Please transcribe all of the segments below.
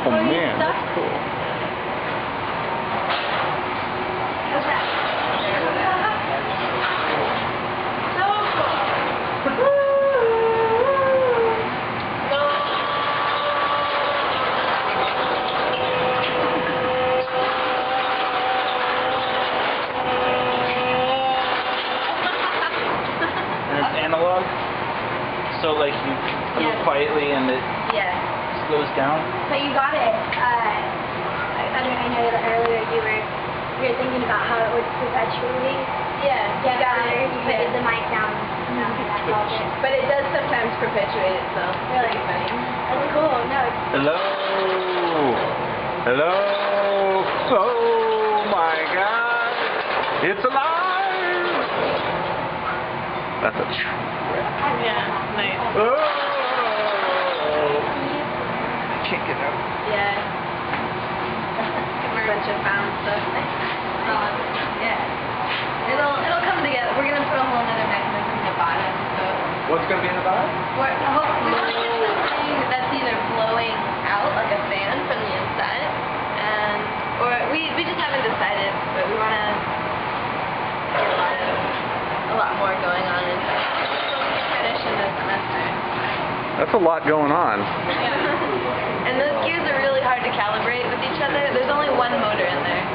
Oh man, that's cool. Analog, so like you move quietly and it slows down. But you got it. I know that earlier you were thinking about how it would perpetually. You put the mic down. But it does sometimes perpetuate itself. Really funny. That's cool. No. Hello. Hello. Oh my God! It's alive. That's a trap. Yeah, nice. Oh! I can't get out. Yeah. A bunch of found stuff. It'll come together. We're gonna put a whole other mechanism in the bottom. So What's gonna be in the bottom? we want to get something that's either blowing out like a fan from the inside, or we just haven't decided, but we want to get a lot more going on and finish in the semester. That's a lot going on. Yeah. And those gears are really hard to calibrate with each other. There's only one motor in there.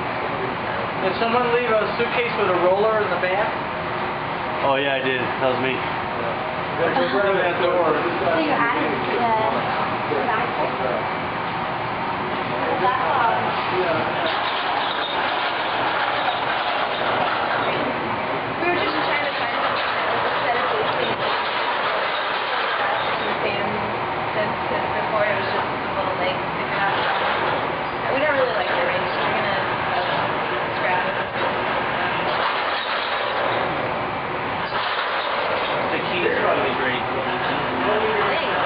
Did someone leave a suitcase with a roller in the back? Oh yeah, I did. That was me. Go to that door. So you added the backpack? We were just trying to find something that was aesthetically pleasing. Because before it was just a little leg sticking out. We don't really like the range. We're gonna scrap it. The key is probably great. Thanks.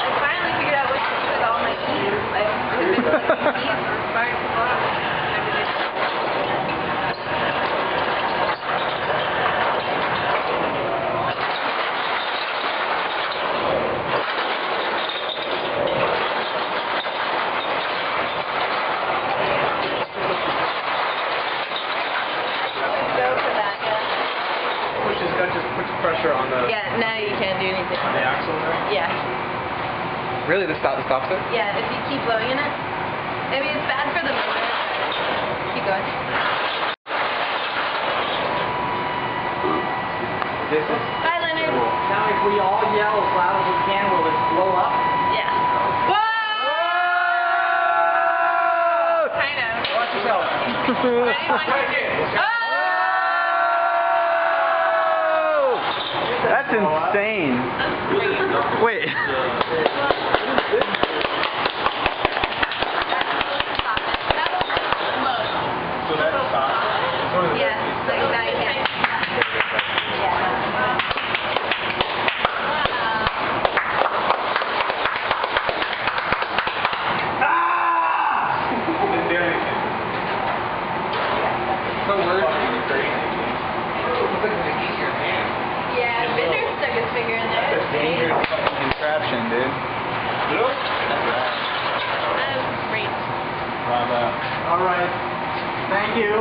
I finally figured out what to do with all my keys. I've been collecting keys for far too long. That just puts pressure on the Now you can't do anything. on the axle there. Yeah. Really, this stops it? Yeah, if you keep blowing in it. I mean, it's bad for the motor. Keep going. This is Bye, Leonard. Now if we all yell as loud as we can, will it blow up? Yeah. Whoa! Kind of. Watch yourself. That's insane. Wait. So that's stopped? Yeah, like now you can't. Didn't do anything. So weird. Looks like it's easier in hand. Yeah, Bender stuck his finger in there. That's a dangerous fucking contraption, dude. That's right. That was great. Bravo. All right. Thank you.